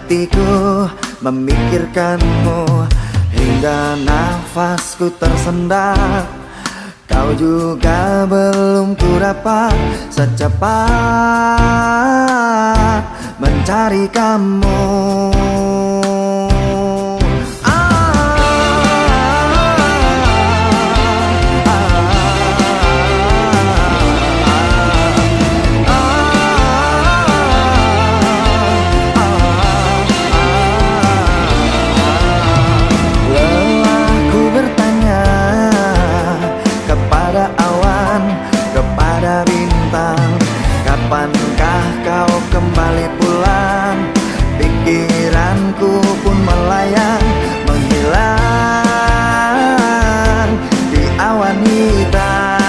hatiku memikirkanmu hingga nafasku tersendat. Kau juga belum ku dapat secepat mencari kamu. Kapankah kau kembali pulang? Pikiranku pun melayang, menghilang di awan hitam.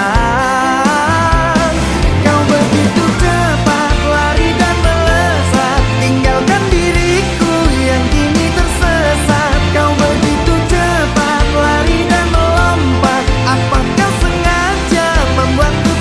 Kau begitu cepat lari dan melesat, tinggalkan diriku yang kini tersesat. Kau begitu cepat lari dan melompat, apakah sengaja membuatku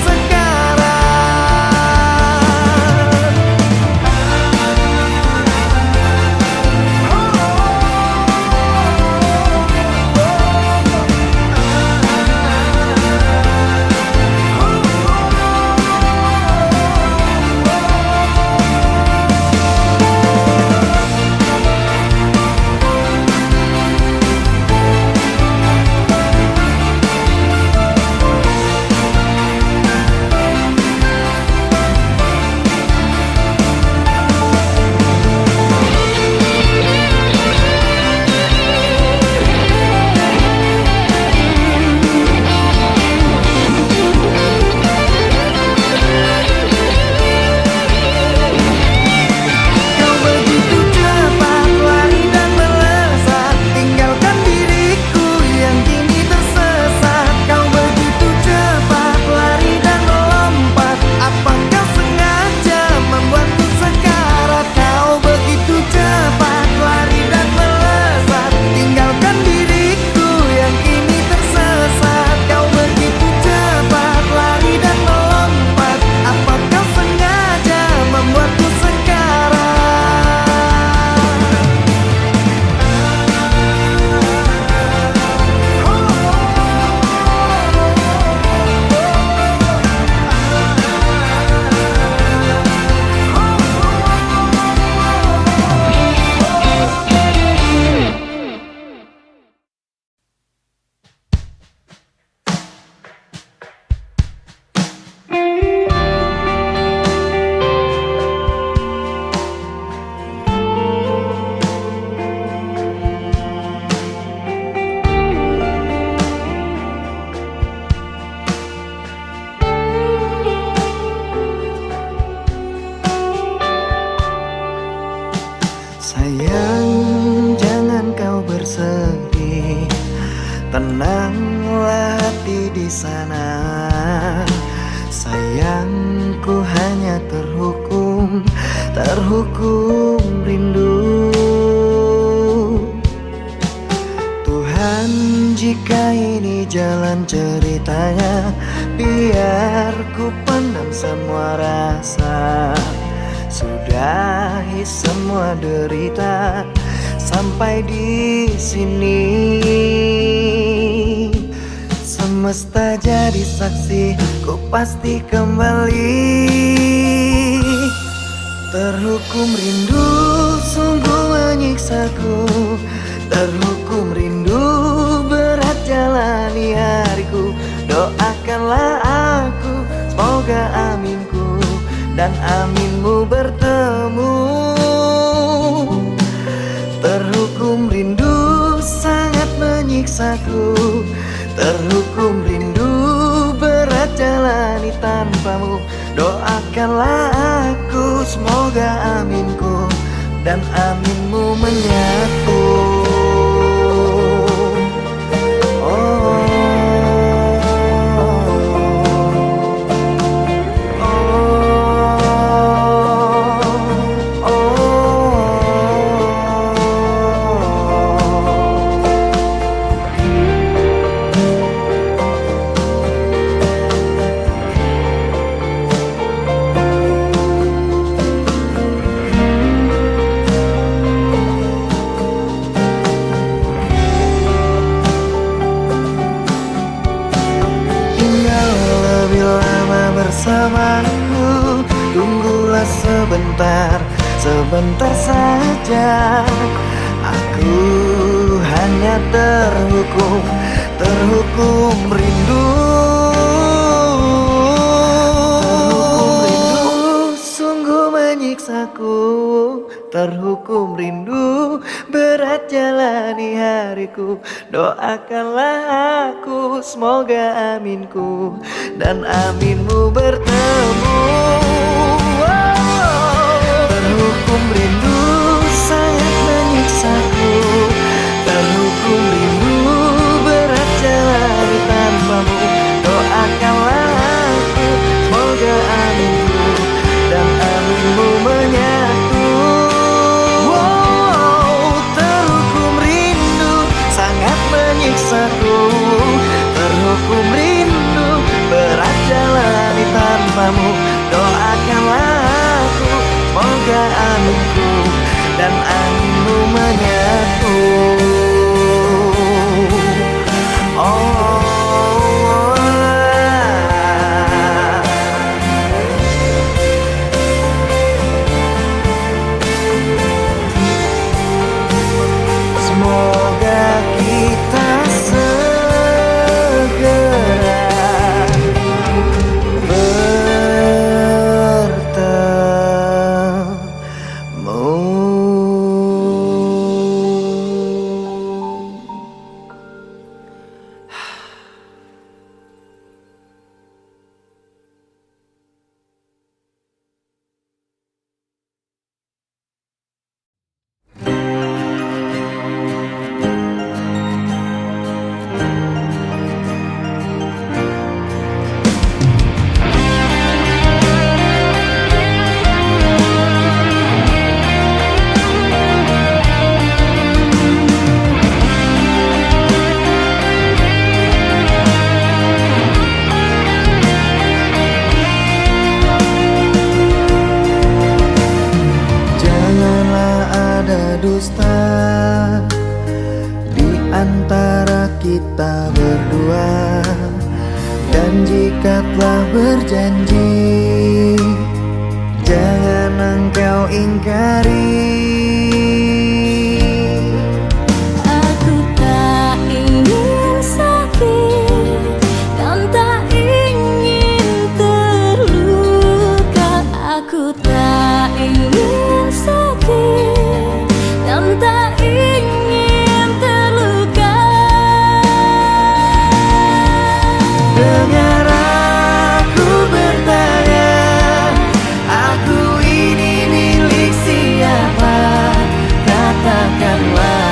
tenanglah hati di sana. Sayangku hanya terhukum rindu. Tuhan, jika ini jalan ceritanya, biar ku pendam semua rasa, sudahi semua derita. Sampai di sini semesta jadi saksi, ku pasti kembali. Terhukum rindu sungguh menyiksaku, terhukum rindu berat jalani hariku. Doakanlah aku, semoga aminku dan aminmu bertemu. Terhukum rindu sangat menyiksaku, terhukum rindu berat jalani tanpamu. Doakanlah aku, semoga aminku dan aminmu menyatu. tunggulah sebentar, sebentar saja. Aku hanya terhukum, terhukum rindu. Sungguh menyiksaku, terhukum rindu. Berat jalani hariku, doakanlah aku, semoga aminku dan aminmu bertemu. Terhukum rindu sangat menyiksaku, terhukum rindu. Berat jalani tanpamu, doakanlah aku, semoga aminku dan aminmu menyatu. Terhukum rindu sangat menyiksaku, terhukum rindu. Berat jalani tanpamu, doakanlah aku, semoga aminku dan aminmu menyatu. Semoga kita segera bertemu. Janganlah ada dusta di antara kita berdua, dan jika telah berjanji, jangan engkau ingkari. Aku tak ingin sakit dan tak ingin terluka. Aku tak ingin sakit dan tak ingin terluka. Dengar aku bertanya, aku ini milik siapa? Katakanlah.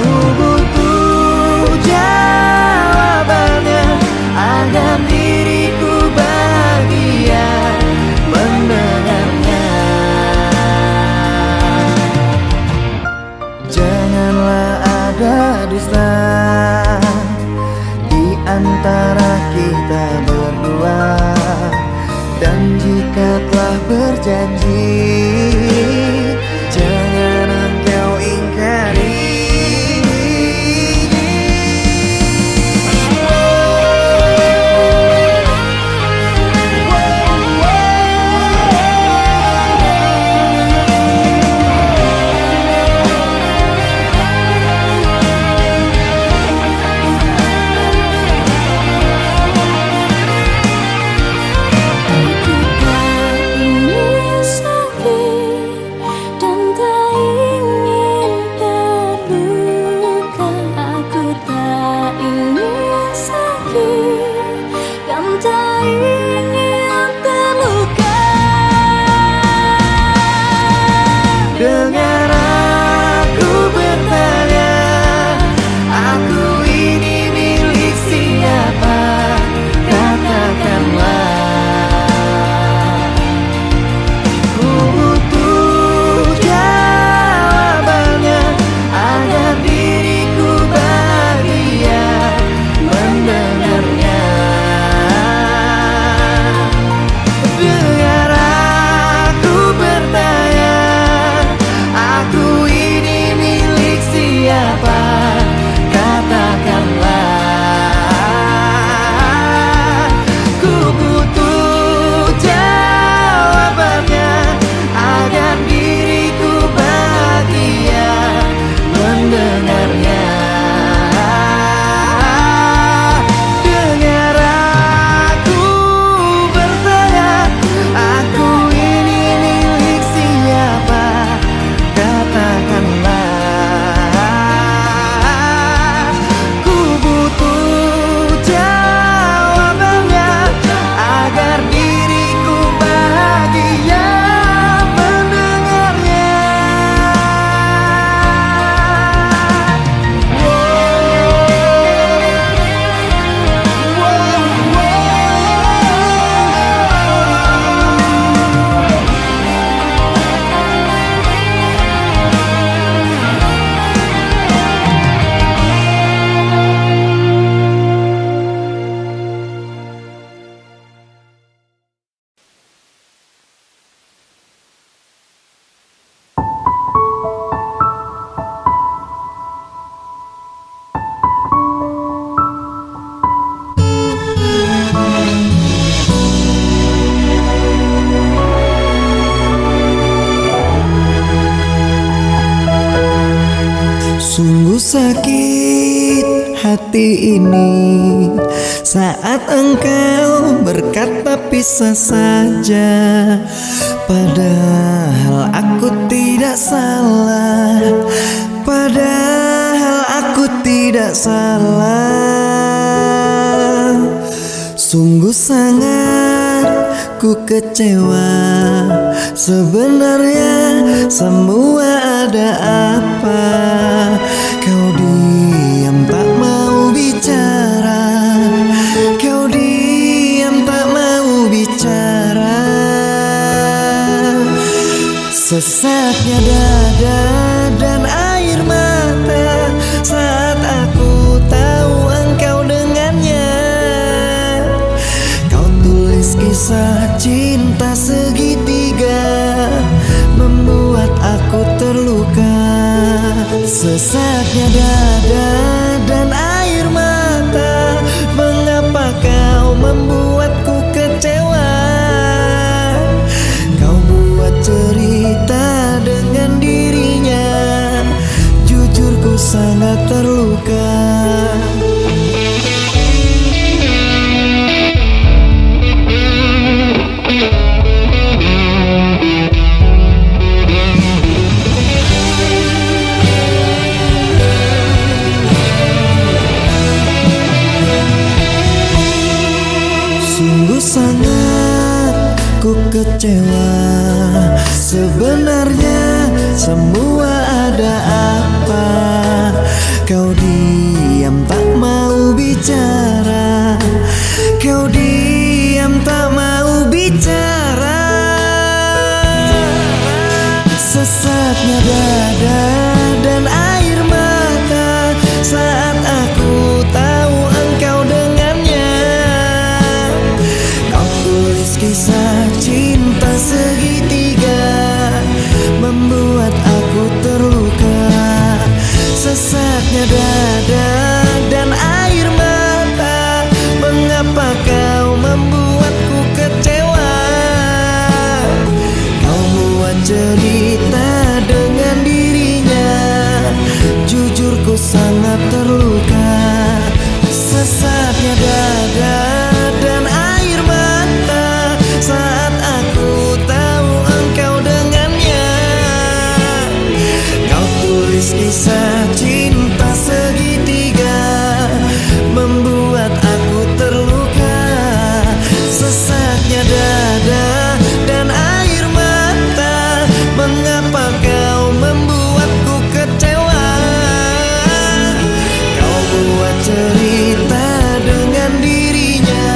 Ku butuh jawabannya agar diriku bahagia mendengarnya. Janganlah ada dusta di antara kita berdua, dan jika telah berjanji, jangan engkau ingkari. Aku tak ingin sakit sakit hati ini saat engkau berkata pisah saja, padahal aku tidak salah, padahal aku tidak salah. Sungguh sangat ku kecewa, sebenarnya semua ada apa? Kau diam tak mau bicara, kau diam tak mau bicara. Sesaknya dada dan air mata saat aku tahu engkau dengannya. Kau tulis kisah cinta segitiga, membuat aku terluka. Sesaknya dada dan air mata, mengapa kau membuatku kecewa? Kau buat cerita dengan dirinya, jujur ku sangat terluka. Sungguh sangat ku kecewa, sebenarnya semua ada apa? Kau diam tak mau bicara, kau diam tak mau bicara. Sesaknya dada dan air mata saat aku tahu engkau dengannya. Kau tulis kisah cinta segitiga, membuat aku terluka. Sesaknya dada dan air mata, mengapa kau membuatku kecewa? Kau buat cerita dengan dirinya, jujur ku sangat terluka. Sesaknya dada dan air mata saat aku tahu engkau dengannya. Kau tulis kisah cinta segitiga, membuat aku terluka. Sesaknya dada dan air mata, mengapa kau membuatku kecewa? Kau buat cerita dengan dirinya,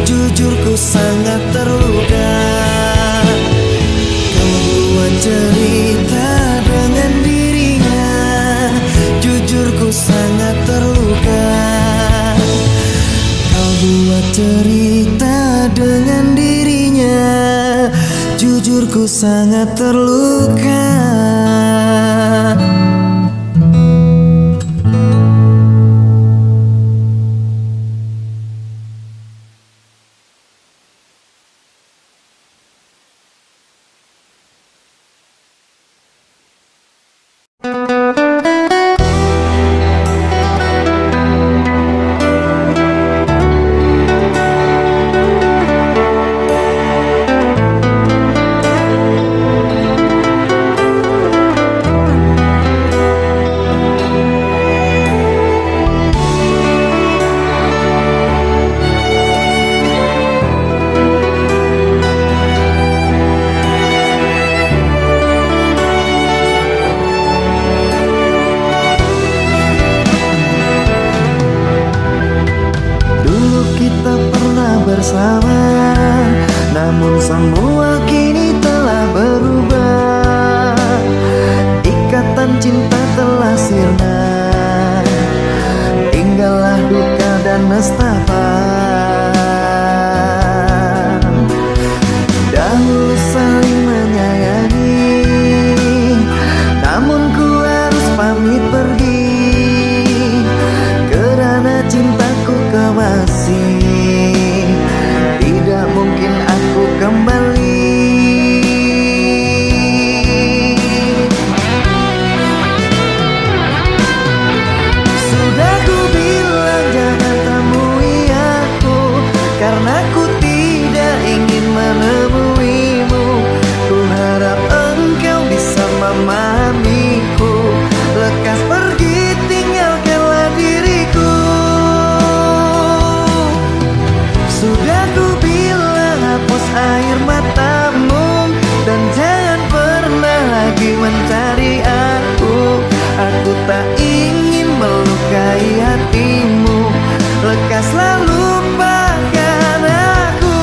jujur ku sangat terluka. Kau buat cerita dengan dirinya, jujur ku sangat terluka. Kau buat cerita dengan dirinya, jujur ku sangat terluka. Bersama, namun semua kini telah berubah. Ikatan cinta telah sirna, tinggallah duka dan nestapa. Dahulu saling menyayangi, namun ku harus pamit pergi, karena cintaku kemasi. Tidak mungkin aku kembali. karena ku tidak ingin menemuimu. Ku harap engkau bisa memahamiku. Lekas pergi, tinggalkanlah diriku. Sudah ku bilang hapus air matamu, dan jangan pernah lagi mencari aku. Aku tak ingin melukai hatimu. Lekaslah, lupakan aku.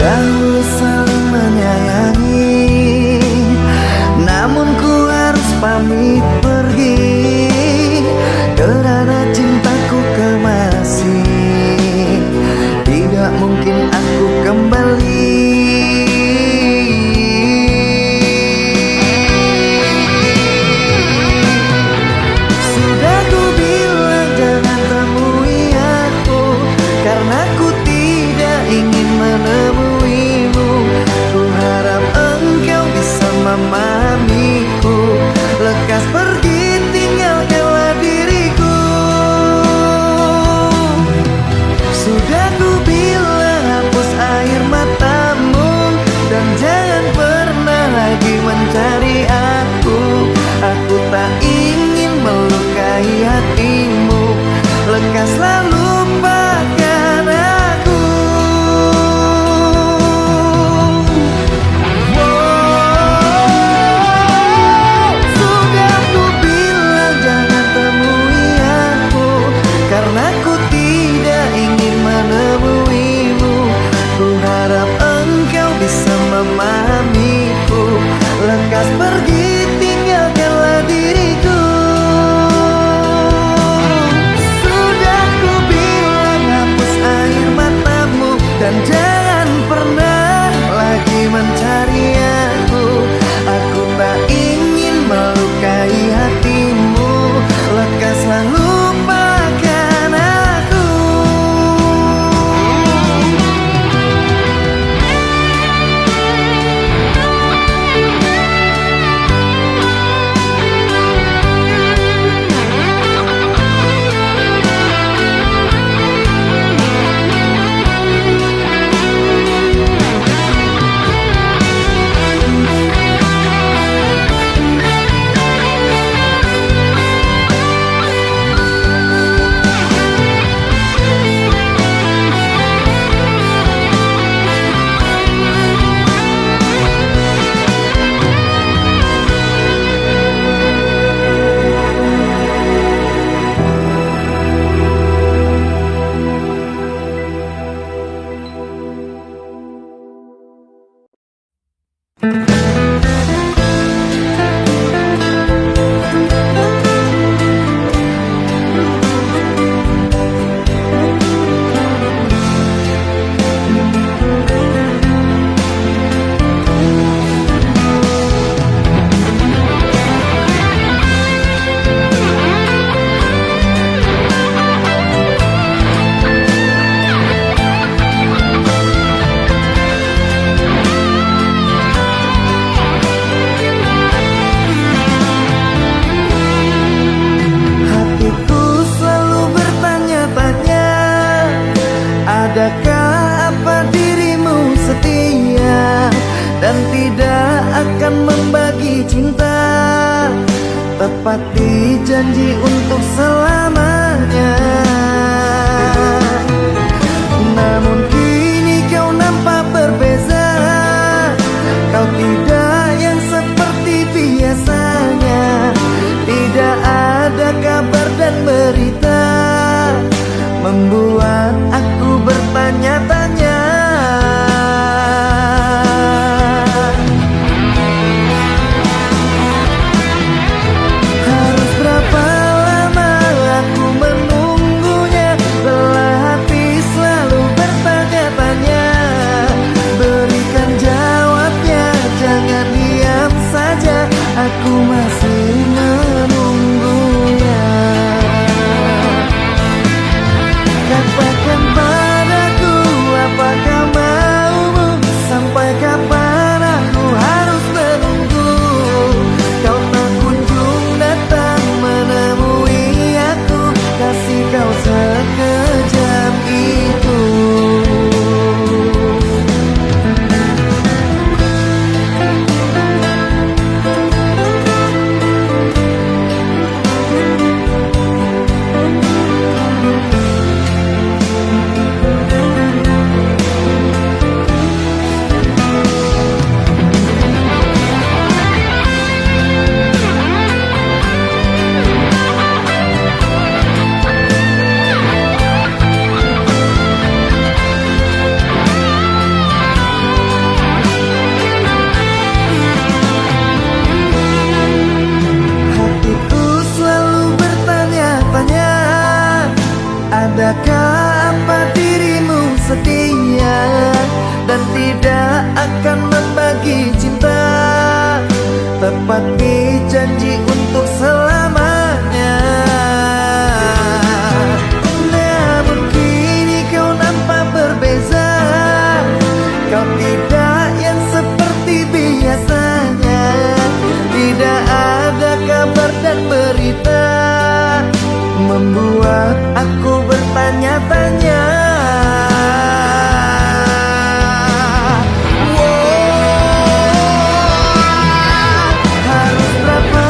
Dahulu saling menyayangi, namun ku harus pamit pergi, karena cintaku kemasih. Tidak mungkin aku kembali. Sudah ku bilang jangan temui aku, karena ku tidak ingin menemuimu. Ku harap engkau bisa memahamiku. Lekas pergi, tinggalkanlah diriku. Sudah ku bilang hapus air matamu, dan jangan pernah lagi mencari aku. Aku tak ingin melukai hatimu. Lekaslah, lupakan aku. Sudah ku bilang jangan temui aku, karena ku tidak ingin menemuimu. Ku harap engkau bisa memahamiku. Lekas pergi, tinggalkanlah diriku. Sudah ku bilang hapus air matamu, dan jangan pernah lagi mencari aku. Aku tak ingin melukai hatimu. Lekaslah, lupakan aku. Adakah apa dirimu setia dan tidak akan membagi cinta? Tepati janji untuk selamanya. Namun kini kau nampak berbeza. Kau tidak yang seperti biasanya. Tidak ada kabar dan berita, membuat aku bertanya-tanya. menepati janji untuk selamanya. Namun kini kau nampak berbeza. Kau tidak yang seperti biasanya. Tidak ada kabar dan berita, membuat aku bertanya-tanya. Harus berapa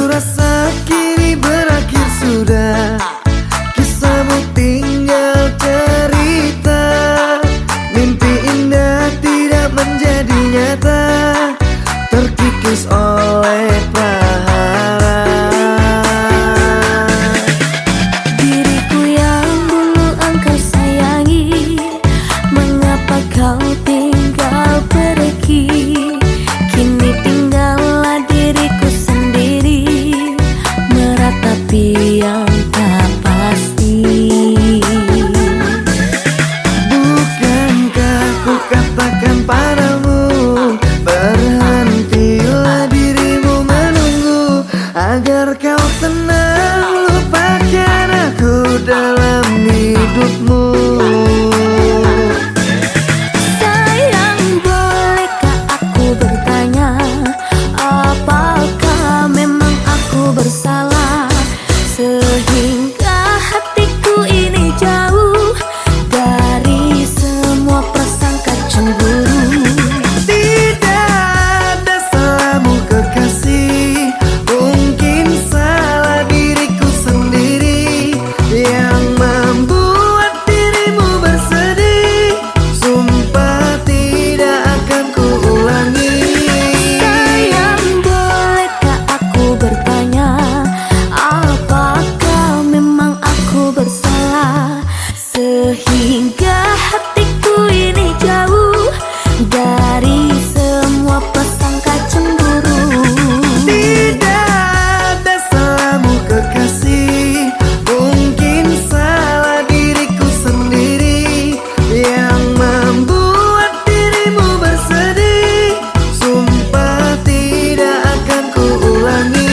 rasa kini berakhir sudah, kisahmu tinggal cerita. Mimpi indah tidak menjadi nyata, terkikis oleh prahara. Diriku yang dulu engkau sayangi, mengapa kau tinggal pergi? Kini tinggallah diriku sendiri, meratapi yang tak pasti. Bukankah ku katakan padamu, berhentilah dirimu menunggu, agar kau tenang lupakan aku dalam hidupmu. Sayang, bolehkah aku bertanya, apakah memang aku bersalah sehingga hatiku ini jauh dari semua prasangka cemburu? Tidak ada salahmu kekasih, mungkin salah diriku sendiri yang membuat dirimu bersedih. Sumpah tidak akan ku ulangi. Sayang, bolehkah aku bertanya, apakah memang aku bersalah sehingga hatiku ini jauh dari semua prasangka cemburu? Tidak ada salahmu kekasih, mungkin salah diriku sendiri yang membuat dirimu bersedih. Sumpah tidak akan ku ulangi.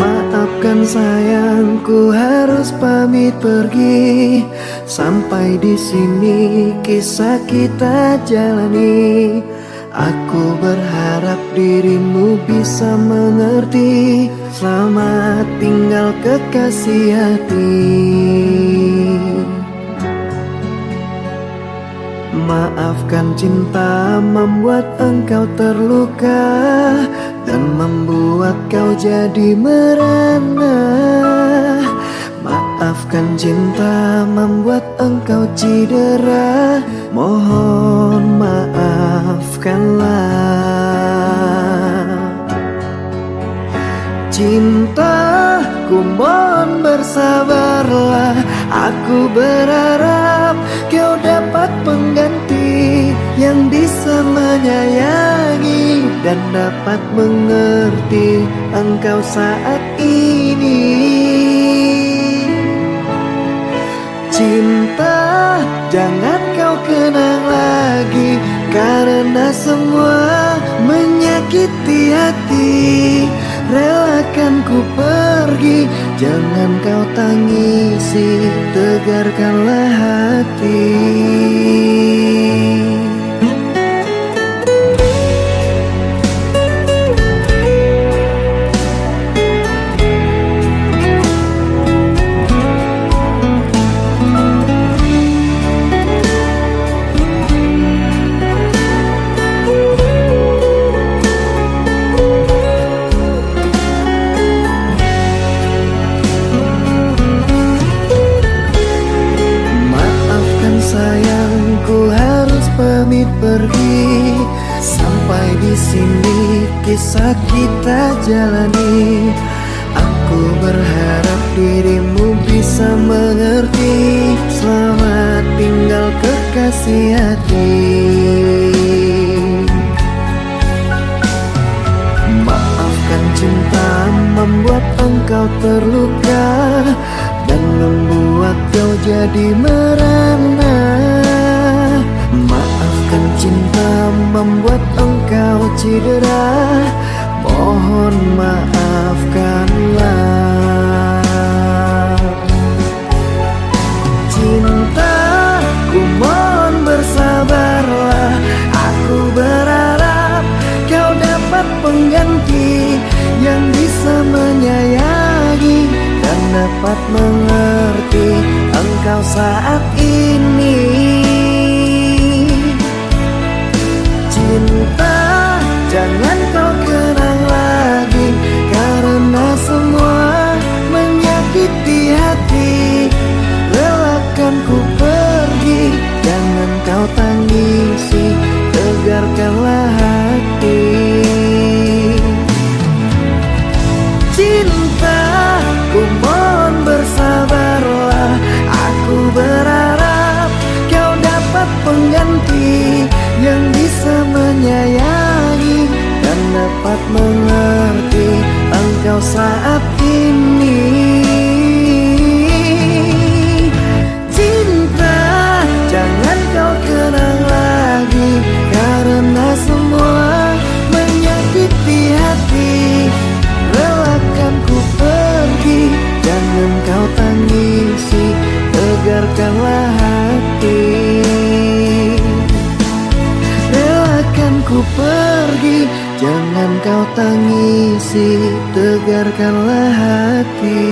Maafkan sayangku harus pamit pergi, sampai di sini kisah kita jalani. Aku berharap dirimu bisa mengerti. Selamat tinggal kekasih hati. Maafkan cinta membuat engkau terluka dan membuat kau jadi merana. Maafkan cinta membuat engkau cedera. Mohon maafkanlah. Cintaku mohon bersabarlah. Aku berharap kau dapat pengganti yang bisa menyayangi dan dapat mengerti engkau saat ini. Cinta jangan kau kenang lagi, karena semua menyakiti hati. Relakan ku pergi, jangan kau tangisi, tegarkanlah hati. Sayangku harus pamit pergi, sampai di sini kisah kita jalani. Aku berharap dirimu bisa mengerti. Selamat tinggal kekasih hati. Maafkan cinta membuat engkau terluka dan membuat kau jadi merana. Maafkan cinta membuat engkau cedera, mohon maafkanlah. Cintaku mohon bersabarlah, aku berharap kau dapat pengganti yang bisa menyayangi dan dapat mengerti engkau saat ini. Cinta jangan kau kenang lagi, karena semua menyakiti hati. Relakan ku pergi, jangan kau tangisi, tegarkanlah hati. Cintaku mohon bersabarlah, aku berharap kau dapat pengganti yang bisa menyayangi dan dapat mengerti engkau saat ini. Cinta jangan kau kenang lagi, karena semua menyakiti hati. Relakan ku pergi, jangan kau tangisi, tegarkanlah hati. Relakan ku pergi, jangan kau tangisi, tegarkanlah hati.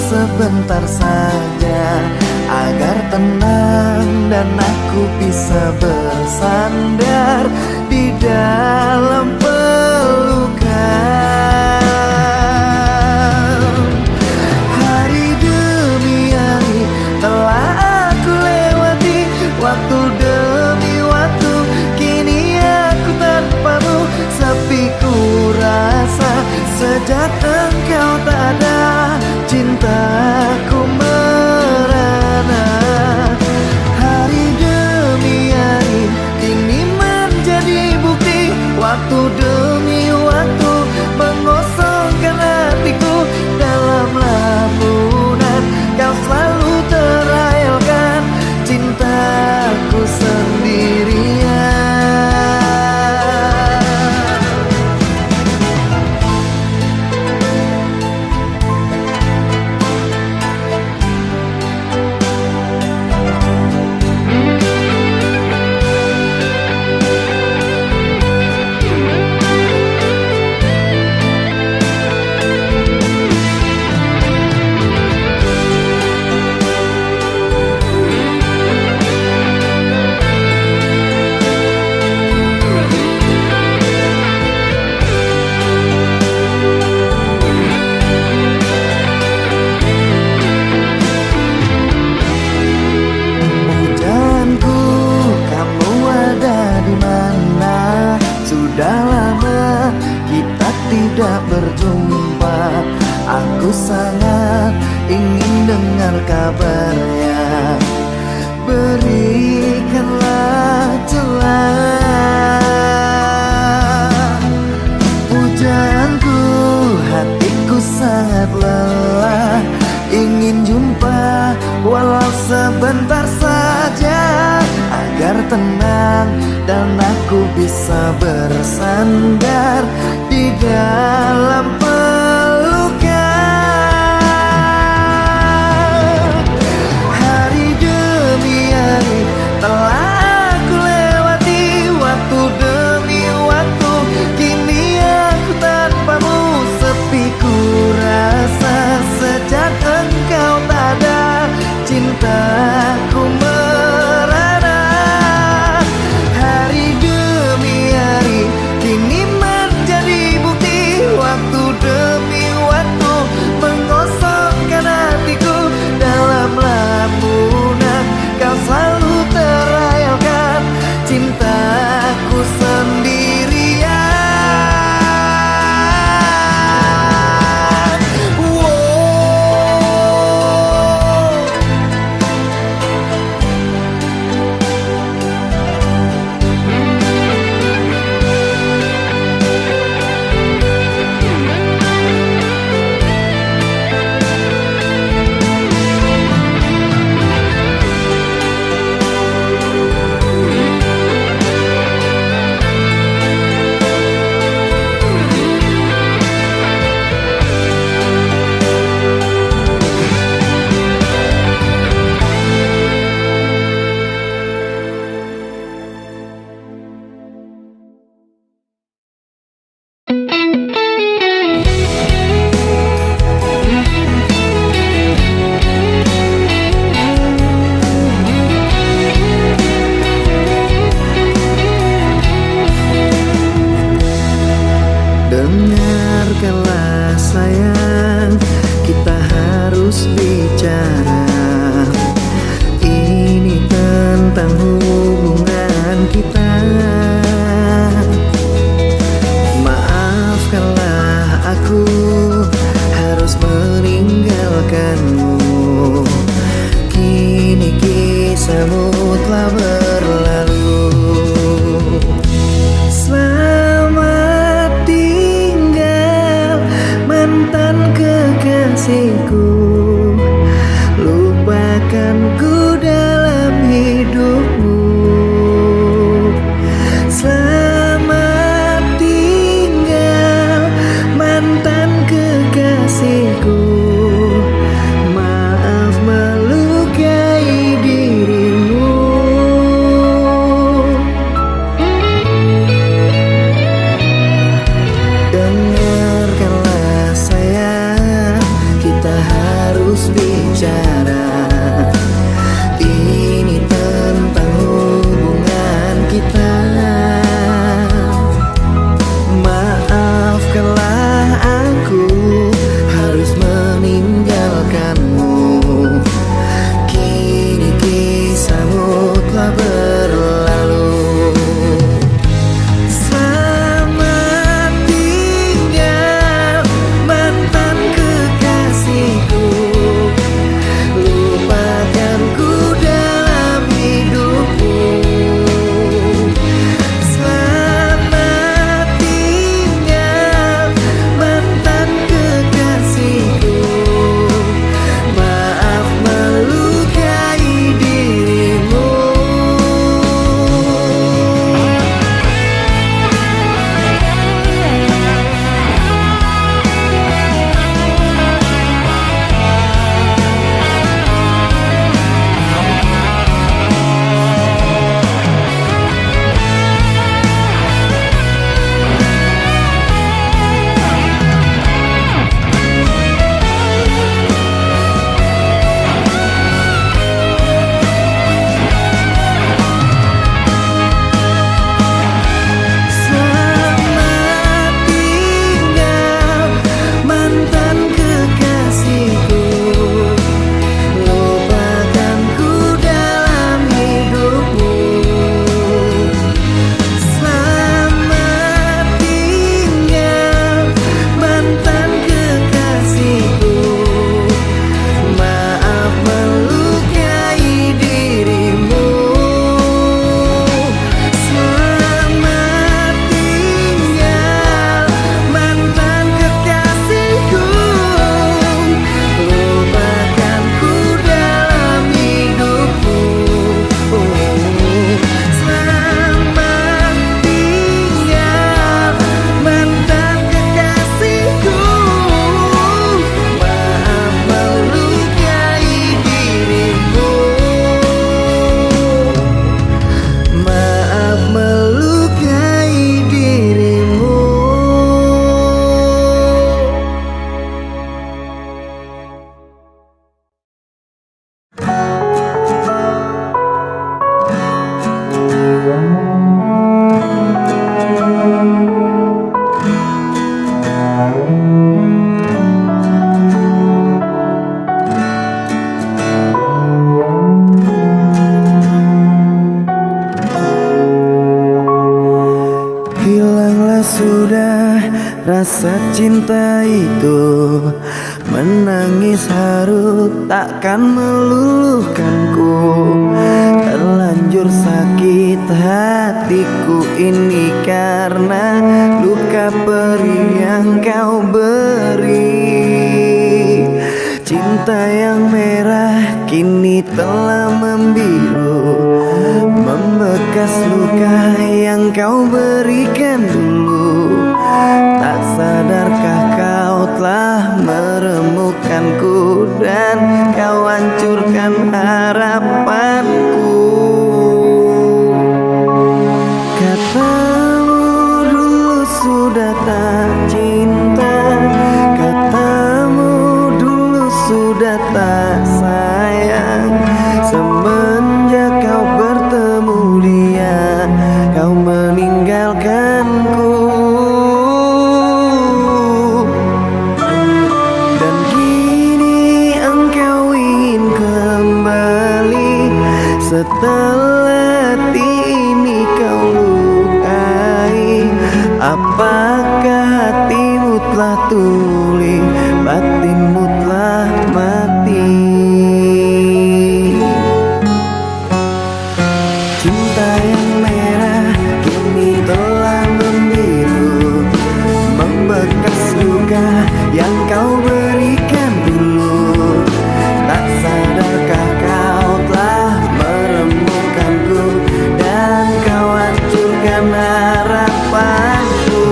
Sebentar saja agar tenang dan aku bisa bersandar di dalam pelukan. Hari demi hari telah aku lewati, waktu demi waktu kini aku tanpamu. Sepi ku rasa sejak engkau tak ada, cintaku merana. Hari demi hari ini menjadi bukti, waktu demi waktu mengosongkan hatiku. Dalam lamunan kau selalu terayalkan cintaku sendirian. Sudah lama kita tidak berjumpa, aku sangat ingin dengar kabarnya. Berikanlah ku bisa bersandar di dalam pelukan. Hari demi hari telah aku lewati, waktu demi waktu kini aku tanpamu sepi ku rasa. Sejak engkau tak ada, cintaku merana. Hari demi hari kini menjadi bukti, waktu demi sudah rasa cinta itu menangis haru takkan meluluhkanku. Terlanjur sakit hatiku ini karena luka perih yang kau beri. Cinta yang merah kini telah membiru, membekas luka yang kau berikan dulu. Tak sadarkah kau telah meremukkanku dan kau hancurkan harapanku. Katamu dulu sudah tak cinta, katamu dulu sudah tak sayang. Semenjak kau bertemu dia, kau meninggalkanku. Dan kini engkau ingin kembali setelah ini kau lukai. Apakah hatimu telah tuli, batinmu telah mati? Cinta yang merah kini telah membiru, membekas luka yang kau berikan dulu. Tak sadarkah kau telah meremukkanku dan kau hancurkan harapanku.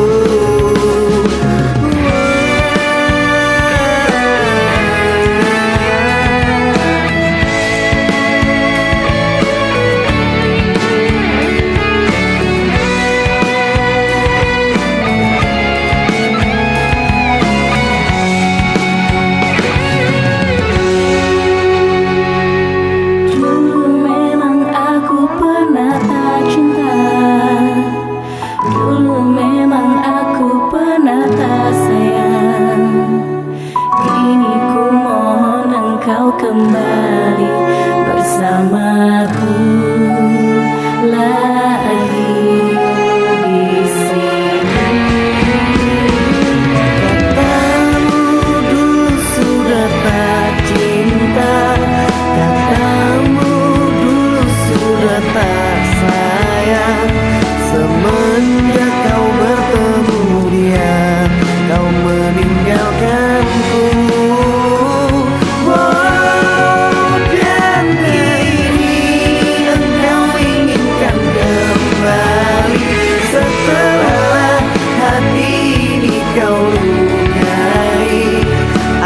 Kembali bersamaku lagi di sini. Katamu dulu sudah tak cinta, katamu dulu sudah tak sayang. Semenjak kau bertemu dia, kau meninggalkanku.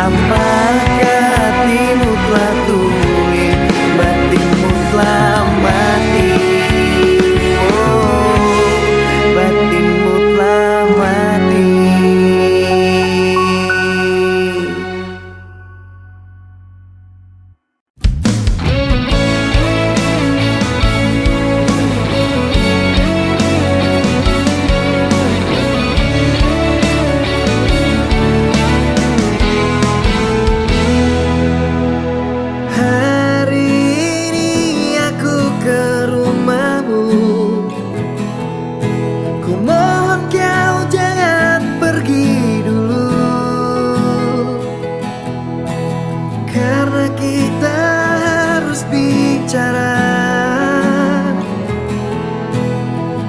Apakah hatimu telah tuli, batinmu telah mati? Oh, batinmu telah mati.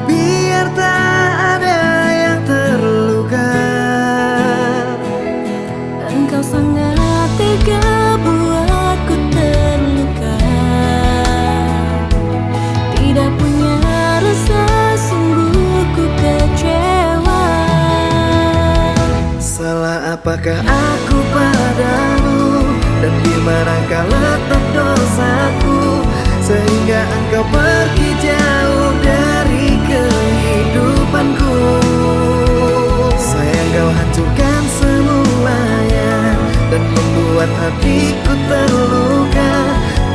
Biar tak ada yang terluka. Engkau sangat tega buatku terluka. Tidak punya rasa, sungguh ku kecewa. Salah apakah aku padamu, dan di manakah letak dosaku, sehingga engkau pergi jauh dari kehidupanku. Sayang kau hancurkan semuanya dan membuat hatiku terluka.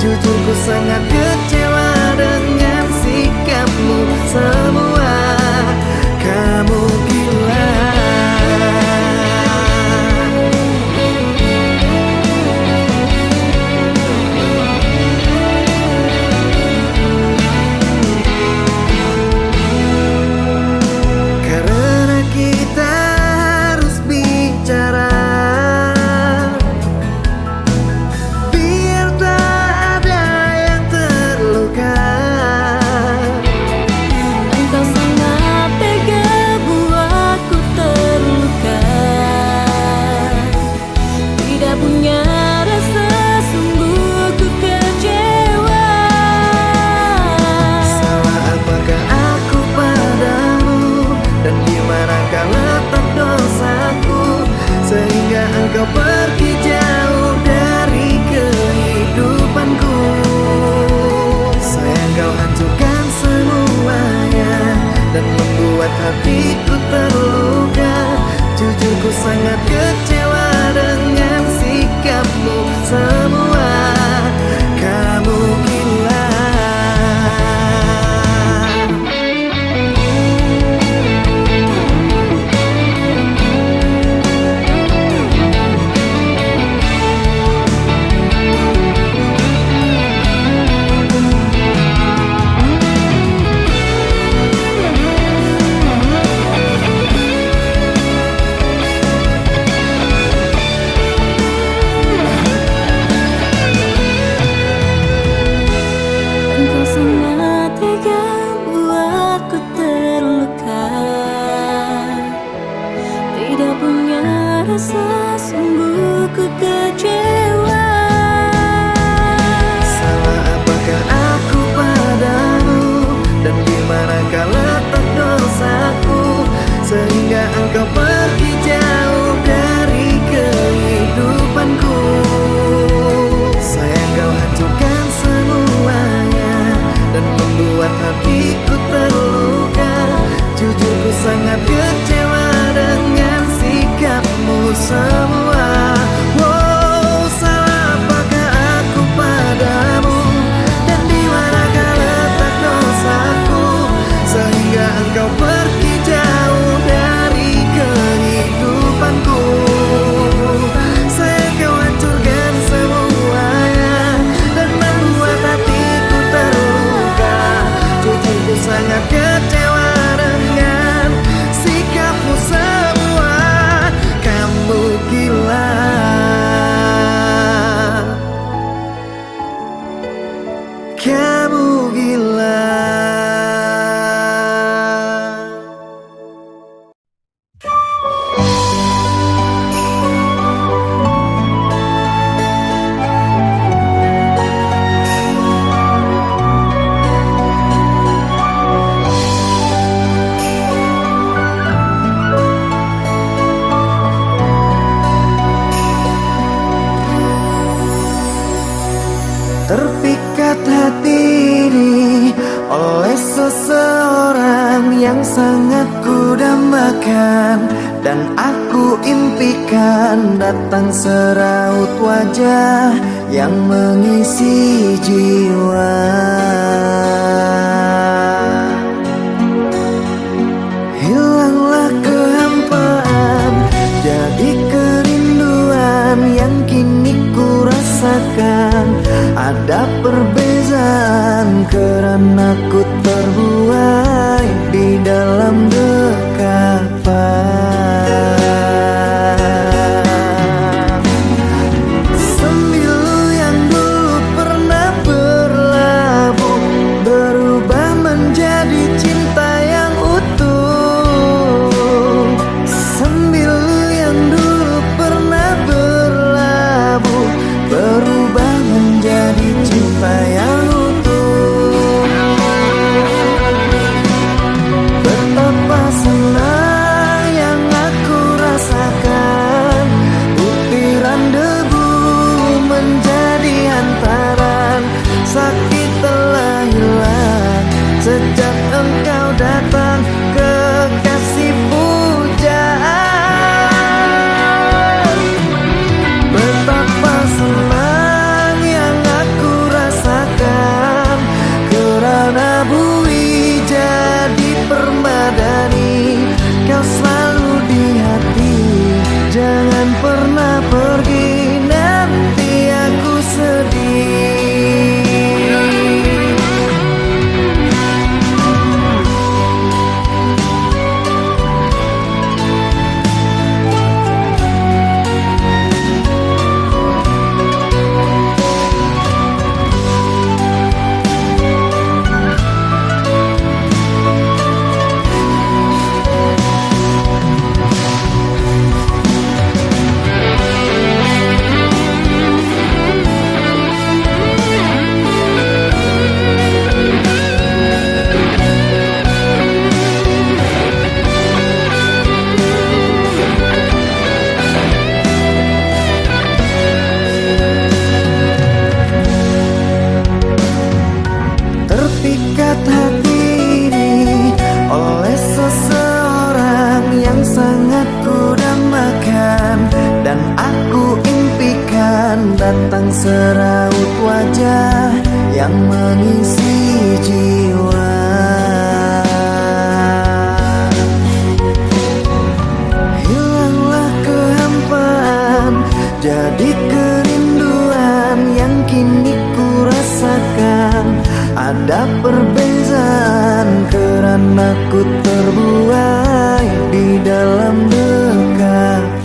Jujur ku sangat kecewa dengan sikapmu semua. Kamu gila. membuat hatiku terluka. Jujur ku sangat kecewa dengan sikapmu semua. Kamu gila. Engkau sangat tega buatku terluka. Tidak punya rasa, sungguh ku kecewa. Salah apakah aku padamu, dan di manakah letak dosaku, sehingga engkau pergi jauh dari kehidupanku. Sayang kau hancurkan semuanya dan membuat hatiku terluka. Jujur ku sangat kecewa dengan sikapmu semua. Wow, salah apakah aku padamu, dan di manakah letak dosaku, sehingga engkau pergi jauh dari kehidupanku. Sayang kau hancurkan semuanya dan membuat hatiku terluka. Jujur ku sangat kecewa dengan sikapmu semua. Kamu gila. Kamu gila. Terpikat hati ini oleh seseorang yang sangat kudambakan, dan aku impikan datang seraut wajah yang mengisi jiwa. Hilanglah kehampaan, jadi kerinduan yang kini ku rasakan. Ada perbezaan karena ku terbuai di dalam dekapan. Sembilu yang dulu pernah berlabuh berubah sangat ku dambakan dan aku impikan datang seraut wajah yang mengisi jiwa. Hilanglah kehampaan, jadi kerinduan yang kini ku rasakan. Ada perbezaan karena ku terbuai di dalam dekapan.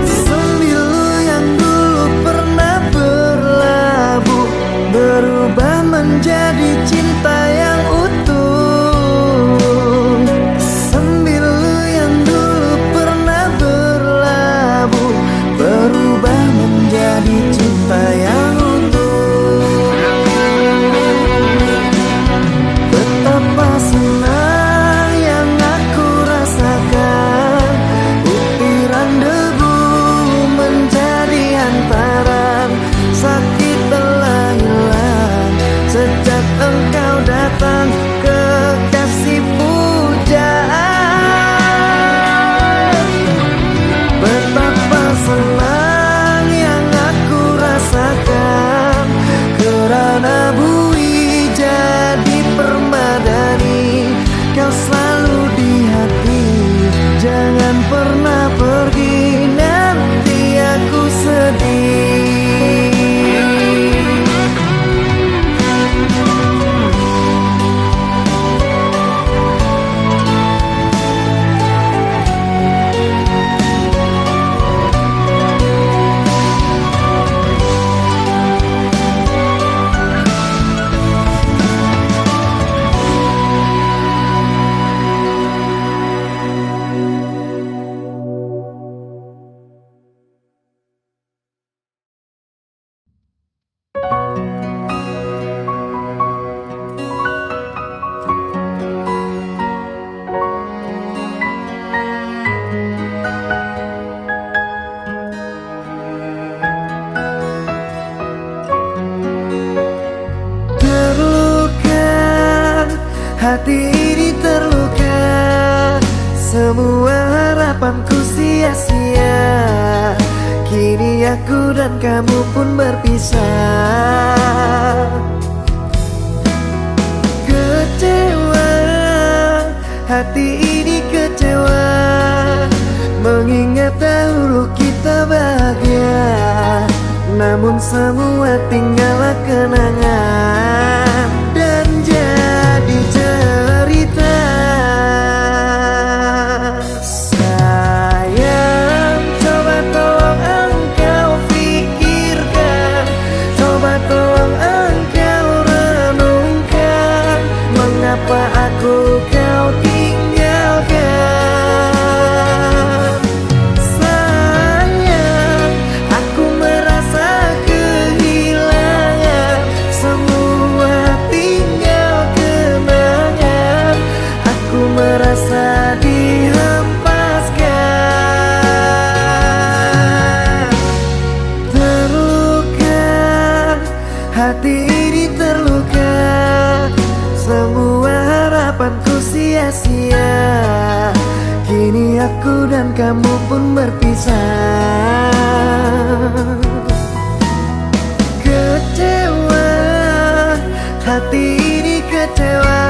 Sembilu yang dulu pernah berlabuh berubah menjadi cinta yang utuh. Sembilu yang dulu pernah berlabuh berubah menjadi cinta yang utuh. Betapa senang yang aku rasakan, butiran debu menjadi hantaran. Sakit telah hilang sejak engkau datang, kekasih pujaan. Betapa senang yang aku rasakan kerana bui jadi permadani. Kau selalu di hati, jangan pernah pergi, nanti aku sedih. Hati ini terluka, semua harapanku sia-sia. Kini aku dan kamu pun berpisah. Kecewa, hati ini kecewa, mengingat dahulu kita bahagia. Namun semua tinggallah kenangan dan jadi cerita. Sayang, coba tolong engkau pikirkan, coba tolong engkau renungkan, mengapa aku kau tinggalkan. Sayang, aku merasa kehilangan, semua tinggal kenangan. Aku merasa dihempaskan. Terluka, hati ini terluka, semua harapanku sia-sia. Kini aku dan kamu pun berpisah. Kecewa, hati ini kecewa,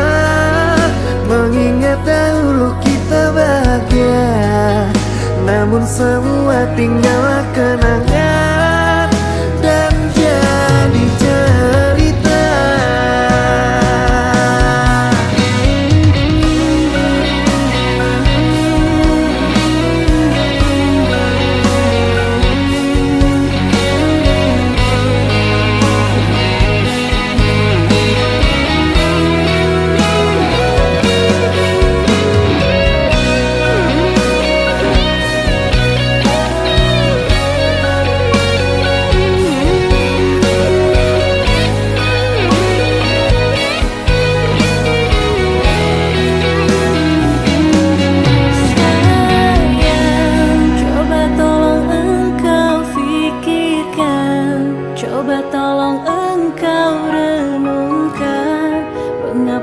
mengingat dahulu kita bahagia. Namun semua tinggallah kenangan dan jadi cerita.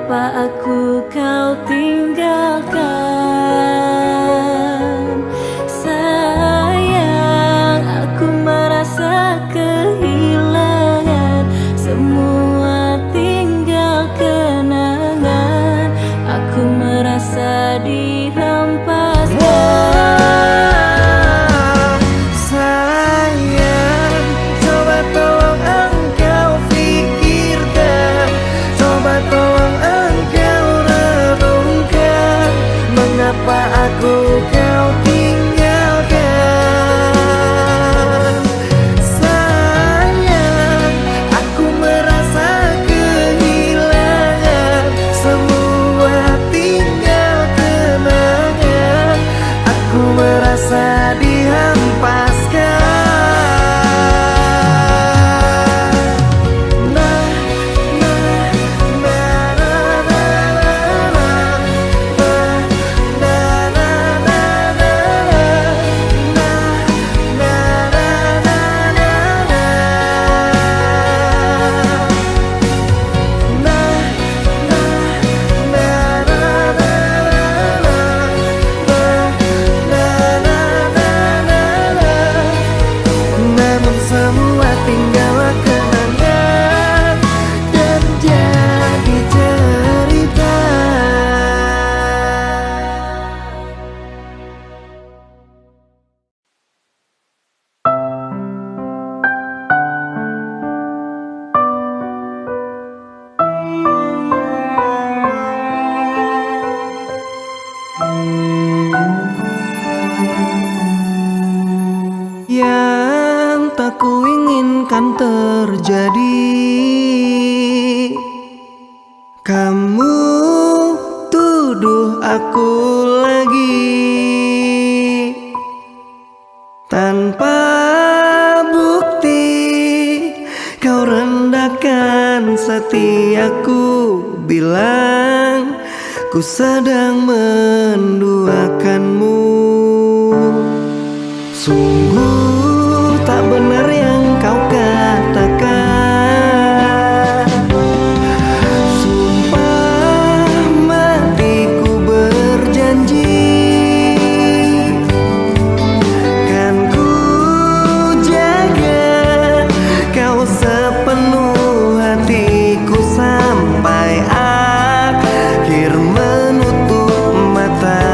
Mengapa aku kau tinggalkan? Sayang, aku merasa kehilangan. Semua tinggal kenangan. Aku merasa dihempaskan. Sayang, coba tolong engkau pikirkan, coba tolong engkau renungkan, mengapa aku kau tinggalkan. Sayang, aku merasa kehilangan. Semua tinggal kenangan. Aku merasa dihempaskan. Namun semua tinggal kenangan dan jadi cerita. Yang tak kuinginkan terjadi, kamu tuduh aku lagi tanpa bukti. Kau rendahkan setiaku, bilang ku sedang menduakanmu. Sungguh tak benar yang kau katakan. Sumpah matiku berjanji, kan ku jaga kau sepenuh hatiku sampai akhir menutup mata.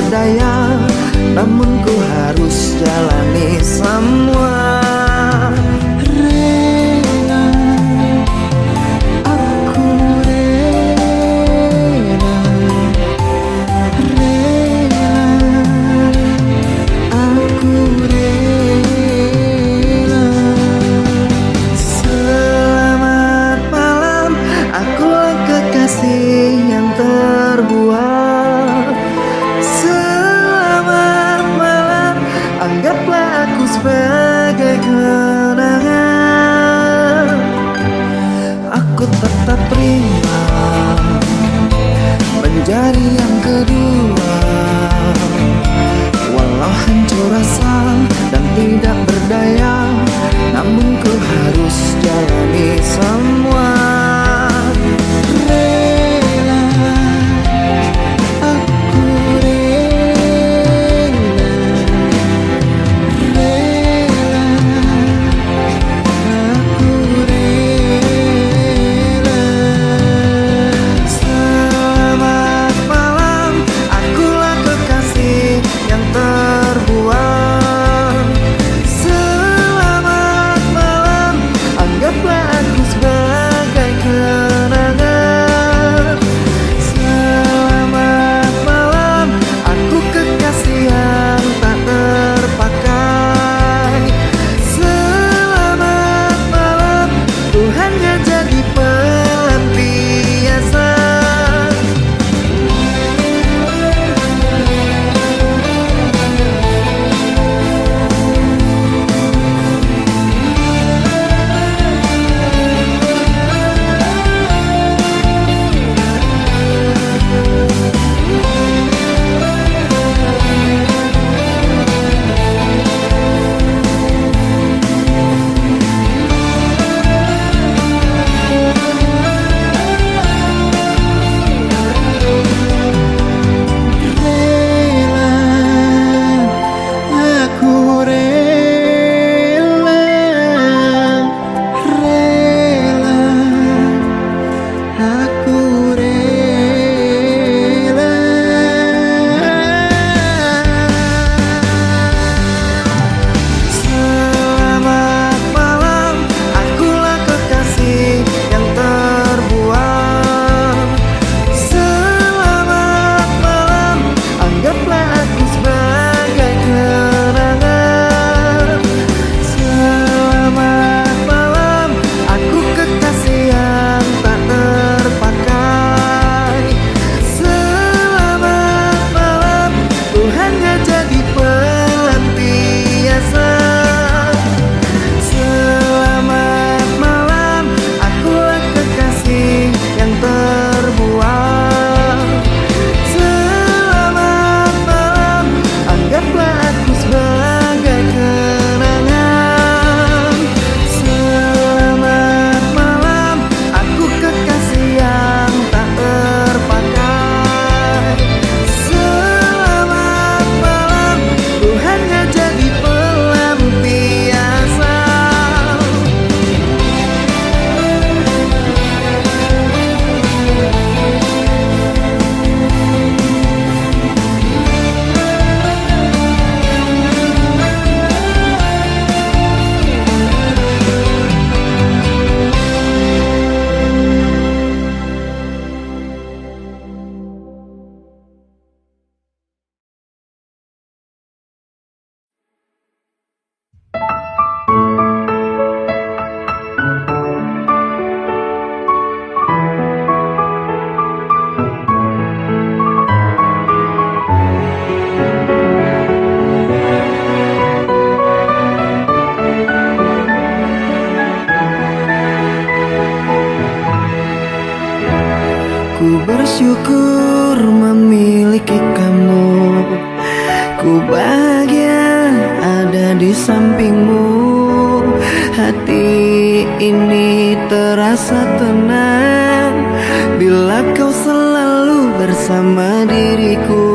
berdaya, namun ku harus jalani semua. Rela, aku rela, rela, aku rela. Selamat malam, akulah kekasih yang terbuang. Selamat malam, anggaplah aku sebagai kenangan. Aku tetap terima menjadi yang kedua, walau hancur rasa dan tidak berdaya, namun ku harus jalani semua. Rela, aku rela, rela, aku rela. Selamat malam, akulah kekasih yang terbuang. Selamat malam, anggaplah aku sebagai kenangan. Selamat malam, aku kekasih yang tak terpakai. Selamat malam, Tuhan gak jadi pelampiasan. Aku rela, rela, aku rela. Selamat malam, akulah kekasih yang terbuang. Selamat malam, anggaplah aku sebagai kenangan. Selamat malam, aku kekasih yang tak terpakai. Selamat malam, Tuhan gak jadi pelampiasan. Selamat malam, akulah kekasih yang terbuang. Selamat malam, anggaplah aku sebagai kenangan. Selamat malam, aku kekasih yang tak terpakai. Selamat malam, Tuhan gak jadi pelampiasan. Ku bersyukur memiliki kamu, ku bahagia ada di sampingmu. Hati ini terasa tenang bila kau selalu bersama diriku.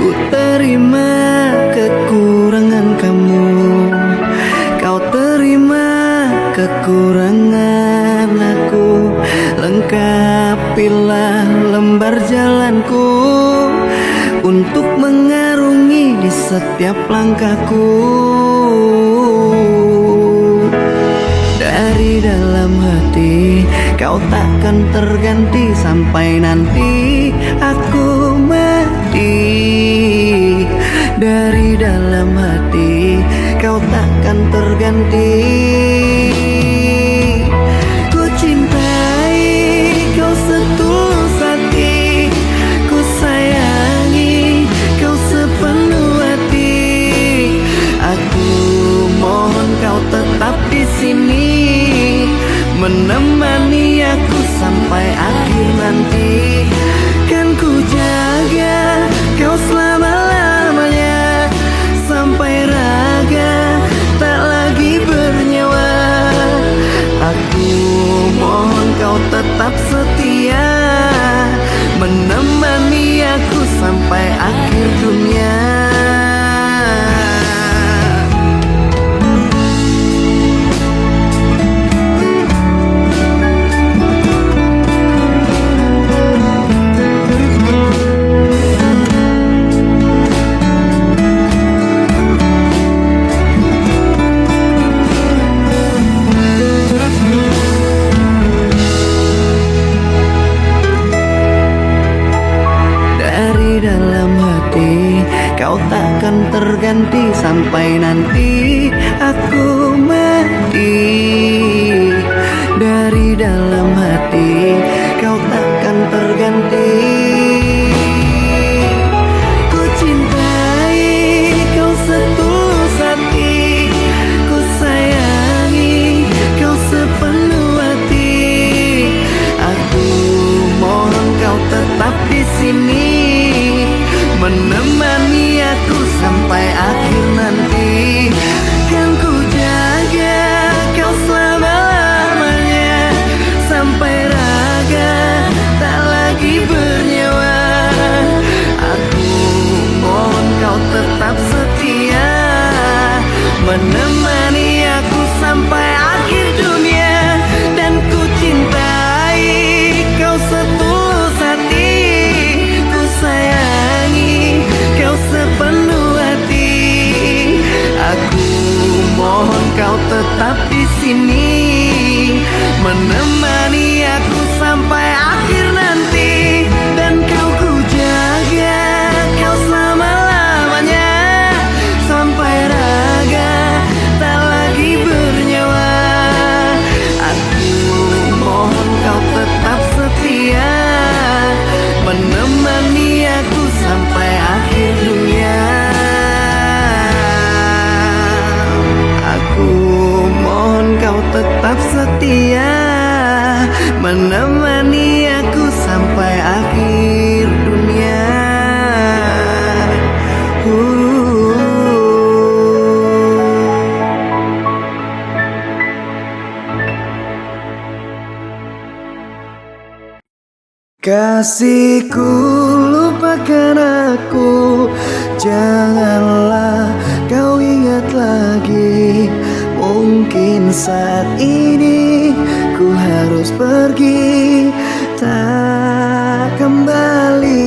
Ku terima kekurangan kamu, kau terima kekurangan aku. Lengkapilah lembar jasa jalanku, untuk mengarungi di setiap langkahku. Dari dalam hati kau takkan terganti sampai nanti aku mati. Dari dalam hati kau takkan terganti. Ku cintai kau setulus hati, ku sayangi kau sepenuh hati. Aku mohon kau tetap di sini, menemani aku sampai akhir nanti. Kan ku jaga kau selama-lamanya, sampai raga tak lagi bernyawa. Aku mohon kau tetap setia, menemani aku sampai akhir dunia. Dalam hati kau takkan terganti sampai nanti aku mati. Dari dalam hati kau takkan terganti. Ku cintai kau setulus hati, ku sayangi kau sepenuh hati. Aku mohon kau tetap di sini, menemani aku sampai akhir nanti. Kan ku jaga kau selama-lamanya, sampai raga tak lagi bernyawa. Aku mohon kau tetap setia, menemani aku sampai akhir dunia. Dan ku cintai kau setulus hati, ku sayangi kau sepenuh hati. Aku mohon kau tetap di sini, menemani aku sampai akhir nanti. Dan kau ku jaga kau selama-lamanya, sampai raga tak lagi bernyawa. Aku mohon kau tetap setia, menemani aku sampai akhir dunia. Aku mohon kau tetap setia, menemani aku sampai akhir dunia. Kasihku, lupakan aku, janganlah kau ingat lagi. Mungkin saat ini ku harus pergi, tak kembali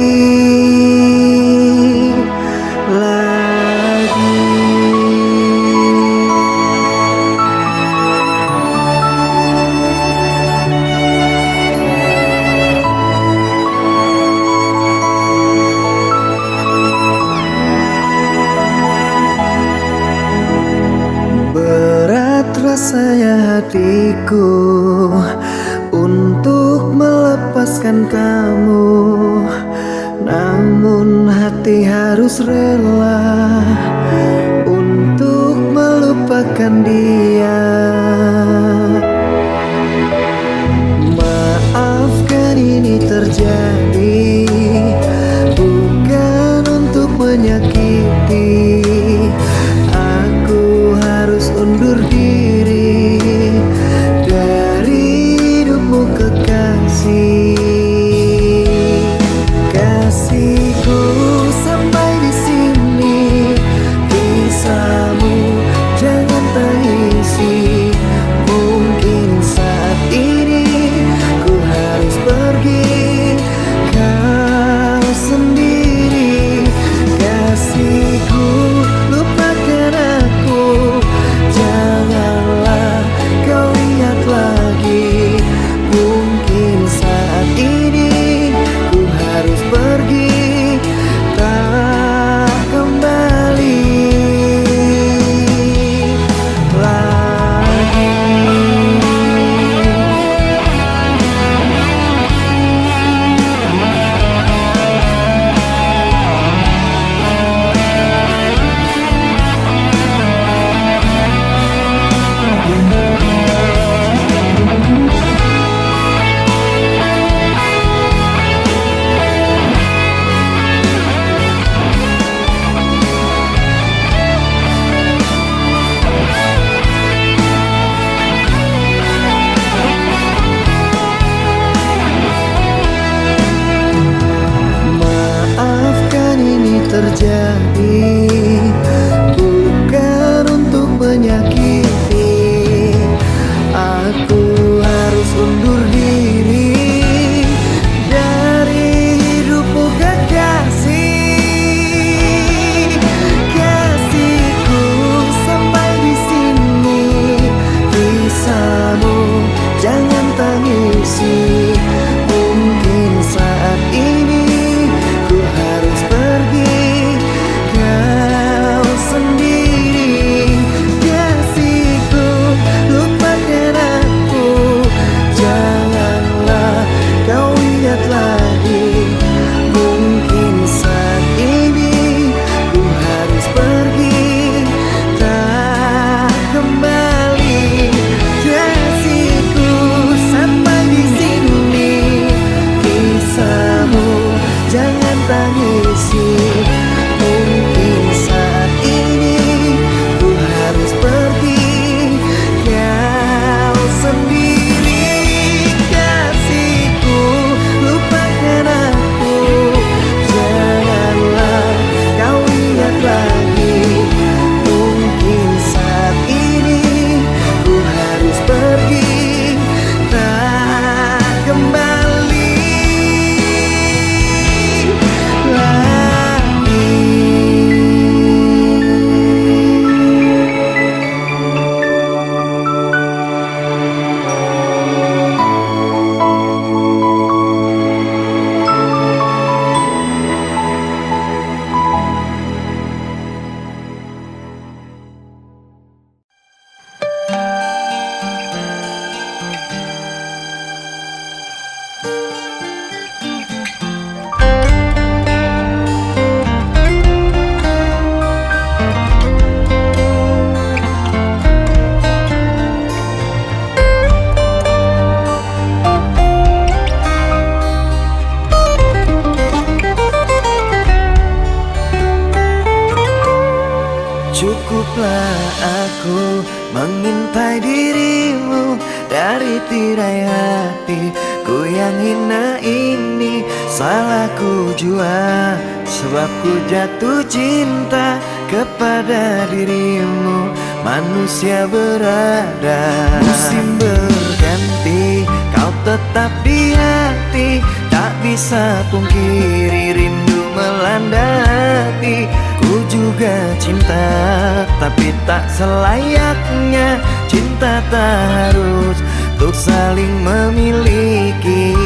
lagi. Rasanya hatiku untuk melepaskan kamu, namun hati harus rela untuk melupakan dia. Maafkan ini terjadi, bukan untuk menyakiti. Aku harus undur diri dari hidupmu kekasih. Kasihku sampai di sini, kisahmu jangan tangisi. Mungkin saat ini ku harus pergi, sendiri. Kasihku, lupakan aku, janganlah kau lihat lagi. Mungkin saat ini ku harus pergi, tak kembali lagi. Maafkan ini terjadi, bukan untuk menyakiti. Aku harus undur diri dari hidupmu kekasih. Kasihku sampai di sini, kisahmu jangan tangisi. Mungkin saat ini ku harus pergi, kau sendiri. Kasihku, lupakan aku, janganlah kau lihat lagi. Mungkin saat ini ku harus pergi, tak kembali. Kasihku sampai di sini, kisahmu jangan tangisi. Mungkin saat ini ku harus pergi, kau sendiri. Kasihku, lupakan aku, janganlah kau lihat lagi. Mungkin saat ini ku harus pergi, tak kembali lagi. Cukuplah aku mengintai dirimu dari tirai hati ku yang hina ini. Salahku jua sebab ku jatuh cinta kepada dirimu. Manusia berada, musim berganti, kau tetap di hati. Tak bisa pungkiri rindu melanda hati. Ku juga cinta, tapi tak selayaknya cinta tak harus untuk saling memiliki.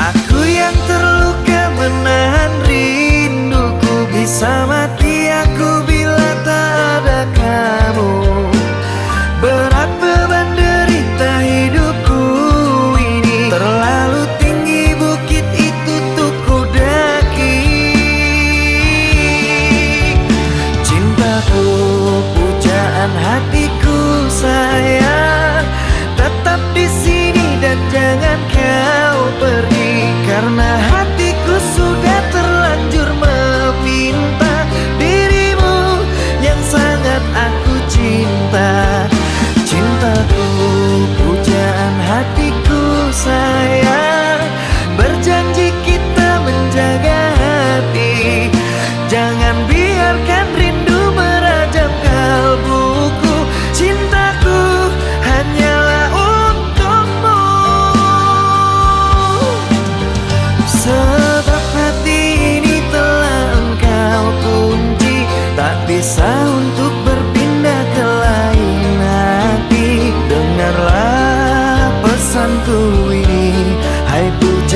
Aku yang terluka menahan rinduku, bisa mati aku bila tak ada kamu. Berat beban derita hidupku ini, terlalu tinggi bukit itu untuk ku daki. Cintaku, pujaan hatiku sayang, tetap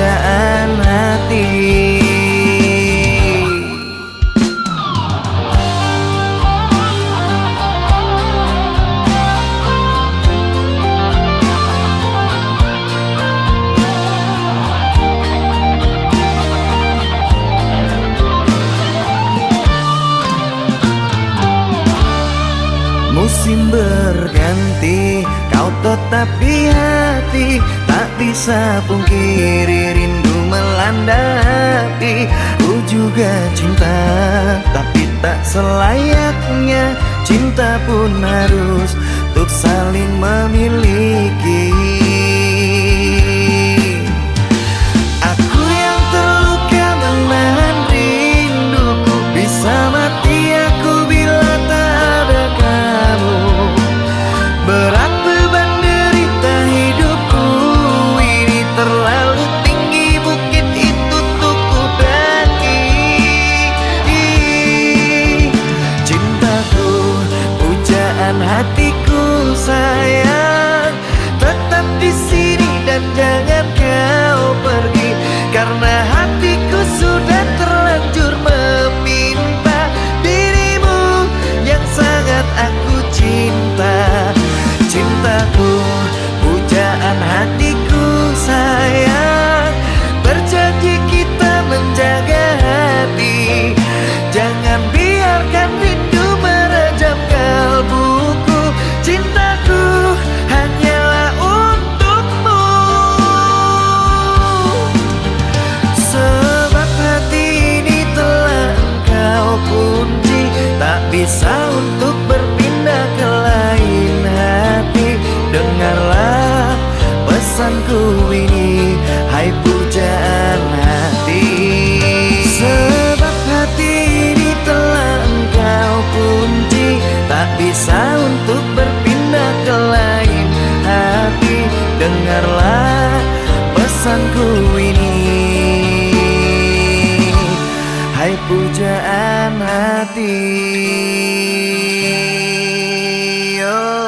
pujaan hati. Musim berganti, kau tetap di hati. Tak bisa pungkiri rindu melanda hati. Ku juga cinta, tapi tak selayaknya. Cinta pun harus untuk saling memiliki. Aku yang terluka menahan rinduku, bisa mati aku bila tak ada kamu. Berat beban derita hidupku ini, terlalu tinggi bukit itu untuk ku daki. Cintaku, pujaan hatiku sayang, tetap di sini dan jangan kau pergi. Karena hatiku sudah terlanjur meminta dirimu yang sangat aku cinta. Cintaku, pujaan hatiku sayang, berjanji kita menjaga hati. Jangan biarkan rindu merajam kalbuku. Cintaku hanyalah untukmu. Sebab hati ini telah engkau kunci, tak bisa untuk berpindah ke lain hati. Dengarlah pesanku ini, hai pujaan hati. Sebab hati ini telah engkau kunci, tak bisa untuk berpindah ke lain hati. Dengarlah pesanku ini, hai pujaan hati. Oh.